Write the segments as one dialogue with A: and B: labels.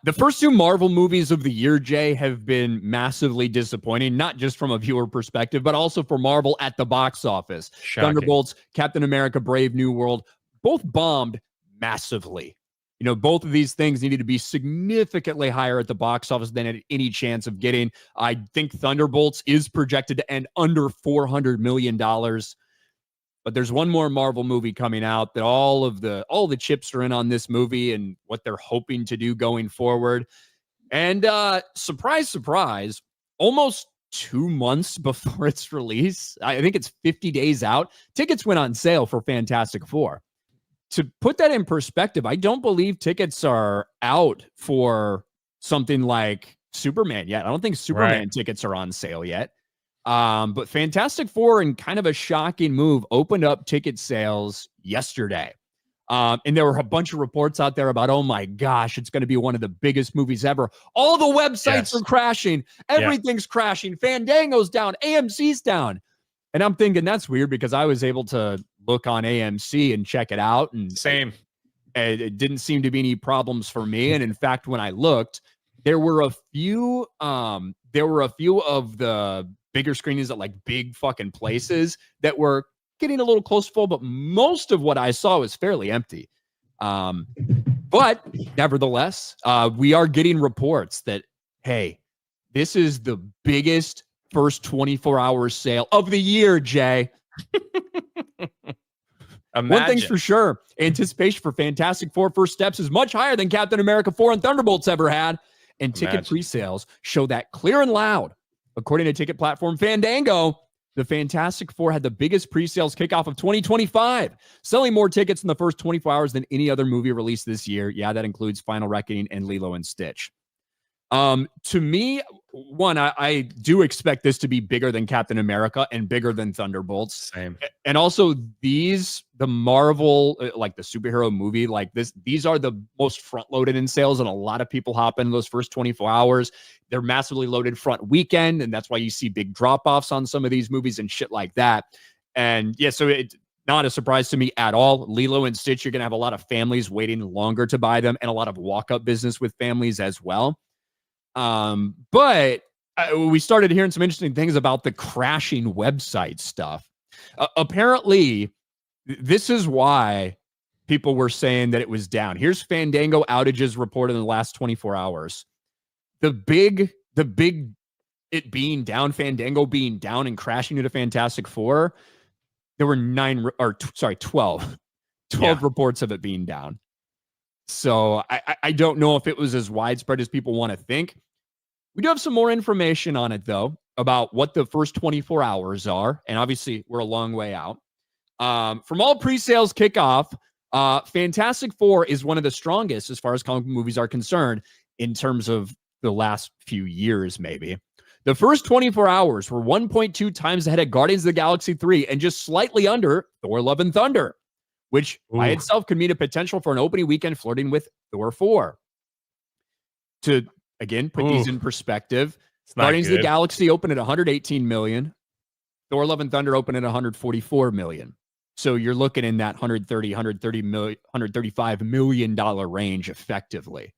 A: The first two Marvel movies of the year, Jay, have been massively disappointing, not just from a viewer perspective, but also for Marvel at the box office.
B: Shocking.
A: Thunderbolts, Captain America, Brave New World, both bombed massively. You know, both of these things needed to be significantly higher at the box office than had any chance of getting. I think Thunderbolts is projected to end under $400 million. But there's one more Marvel movie coming out that all the chips are in on this movie and what they're hoping to do going forward. And surprise, surprise, almost 2 months before its release, I think it's 50 days out, tickets went on sale for Fantastic Four. To put that in perspective, I don't believe tickets are out for something like Superman yet. I don't think Superman tickets are on sale yet. But Fantastic Four, in kind of a shocking move, opened up ticket sales yesterday. And there were a bunch of reports out there about, oh my gosh, it's going to be one of the biggest movies ever. All the websites are crashing. Everything's crashing. Fandango's down. AMC's down. And I'm thinking that's weird because I was able to look on AMC and check it out. And
B: same.
A: It didn't seem to be any problems for me. And in fact, when I looked, there were a few of the bigger screenings at like big fucking places that were getting a little close full, but most of what I saw was fairly empty. But nevertheless, we are getting reports that, hey, this is the biggest first 24 hours sale of the year, Jay. One thing's for sure, anticipation for Fantastic Four First Steps is much higher than Captain America 4 and Thunderbolts ever had. And ticket pre-sales show that clear and loud. According to ticket platform Fandango, the Fantastic Four had the biggest pre-sales kickoff of 2025, selling more tickets in the first 24 hours than any other movie released this year. Yeah, that includes Final Reckoning and Lilo and Stitch. To me, one, I do expect this to be bigger than Captain America and bigger than Thunderbolts.
B: Same.
A: And also the Marvel, like the superhero movie, like this, these are the most front-loaded in sales, and a lot of people hop in those first 24 hours. They're massively loaded front weekend, and that's why you see big drop-offs on some of these movies and shit like that. And yeah, so it's not a surprise to me at all. Lilo and Stitch, you're going to have a lot of families waiting longer to buy them and a lot of walk-up business with families as well. But we started hearing some interesting things about the crashing website stuff. Apparently, this is why people were saying that it was down. Here's Fandango outages reported in the last 24 hours. The big it being down, Fandango being down and crashing into Fantastic Four, there were 12 reports of it being down. So I don't know if it was as widespread as people want to think. We do have some more information on it, though, about what the first 24 hours are. And obviously, we're a long way out. From all pre-sales kickoff, Fantastic Four is one of the strongest as far as comic movies are concerned in terms of the last few years, maybe. The first 24 hours were 1.2 times ahead of Guardians of the Galaxy 3 and just slightly under Thor: Love and Thunder, which by itself could mean a potential for an opening weekend flirting with Thor 4. To, again, put these in perspective, Guardians of the Galaxy opened at $118 million. Thor: Love and Thunder opened at $144 million. So you're looking in that $135 million range effectively.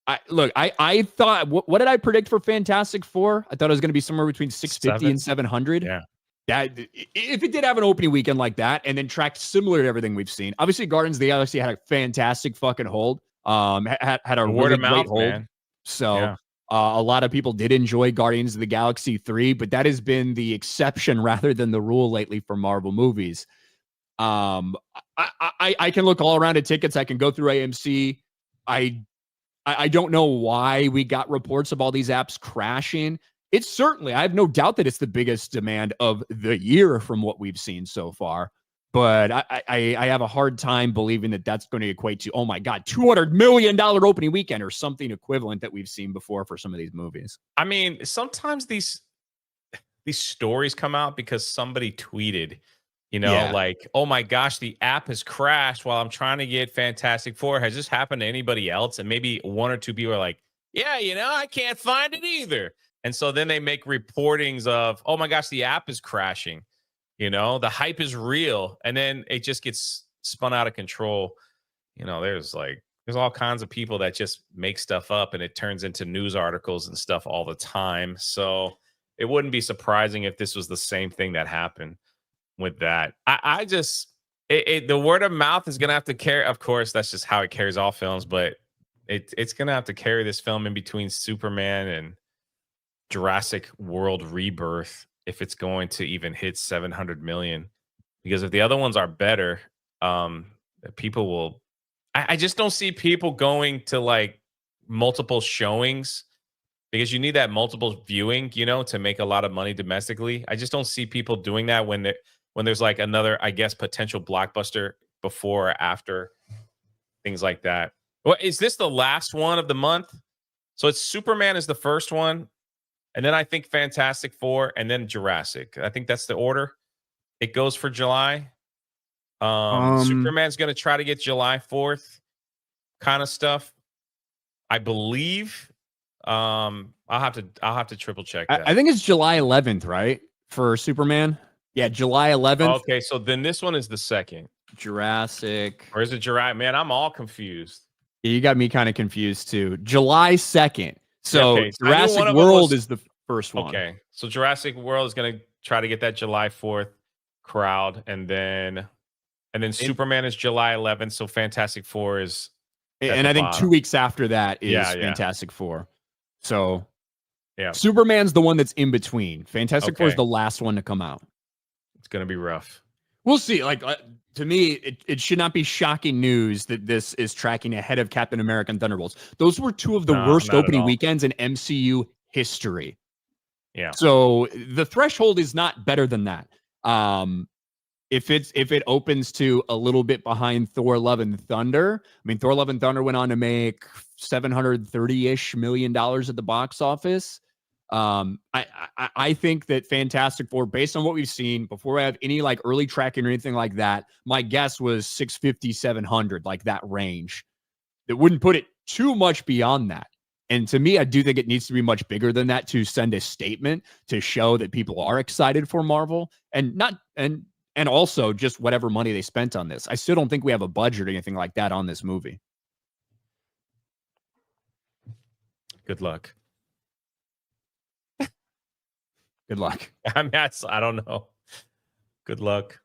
A: I thought, what did I predict for Fantastic Four? I thought it was going to be somewhere between 650 and 700.
B: Yeah.
A: That, if it did have an opening weekend like that and then tracked similar to everything we've seen, obviously Guardians of the Galaxy had a fantastic fucking hold. Had a really great hold. Man. So a lot of people did enjoy Guardians of the Galaxy 3, but that has been the exception rather than the rule lately for Marvel movies. I can look all around at tickets. I can go through AMC. I don't know why we got reports of all these apps crashing. It's certainly, I have no doubt that it's the biggest demand of the year from what we've seen so far. But I have a hard time believing that that's going to equate to, oh my God, $200 million opening weekend or something equivalent that we've seen before for some of these movies.
B: I mean, sometimes these stories come out because somebody tweeted, like, oh my gosh, the app has crashed while I'm trying to get Fantastic Four. Has this happened to anybody else? And maybe one or two people are like, yeah, I can't find it either. And so then they make reportings of, oh my gosh, the app is crashing. The hype is real. And then it just gets spun out of control. There's there's all kinds of people that just make stuff up and it turns into news articles and stuff all the time. So it wouldn't be surprising if this was the same thing that happened with that. I just the word of mouth is gonna have to carry. Of course, that's just how it carries all films, but it's gonna have to carry this film in between Superman and Jurassic World Rebirth if it's going to even hit 700 million. Because if the other ones are better, people will. I just don't see people going to like multiple showings because you need that multiple viewing, to make a lot of money domestically. I just don't see people doing that when there's like another, I guess, potential blockbuster before or after, things like that. Well, is this the last one of the month? So it's Superman is the first one, and then I think Fantastic Four, and then Jurassic. I think that's the order it goes for July. Superman's going to try to get July 4th kind of stuff, I believe. I'll have to triple check that.
A: I think it's July 11th, right? For Superman. Yeah, July 11th.
B: Okay, so then this one is the second.
A: Jurassic.
B: Or is it Jurassic? Man, I'm all confused.
A: Yeah, you got me kind of confused too. July 2nd. So
B: okay,
A: Jurassic World is the first one.
B: Okay, so Jurassic World is going to try to get that July 4th crowd, and then Superman is July 11th. So Fantastic Four is,
A: and I think bottom. 2 weeks after that is Fantastic Four. So
B: yeah,
A: Superman's the one that's in between. Fantastic Four is the last one to come out.
B: It's going to be rough.
A: We'll see. Like to me, it should not be shocking news that this is tracking ahead of Captain America and Thunderbolts. Those were two of the worst opening weekends in MCU history.
B: Yeah.
A: So the threshold is not better than that. If it opens to a little bit behind Thor: Love and Thunder, I mean, Thor: Love and Thunder went on to make $730-ish million at the box office. I think that Fantastic Four, based on what we've seen, before I have any like early tracking or anything like that, my guess was 650, 700, like that range. That wouldn't put it too much beyond that. And to me, I do think it needs to be much bigger than that to send a statement to show that people are excited for Marvel and also just whatever money they spent on this. I still don't think we have a budget or anything like that on this movie.
B: Good luck.
A: Good luck.
B: I mean, I don't know. Good luck.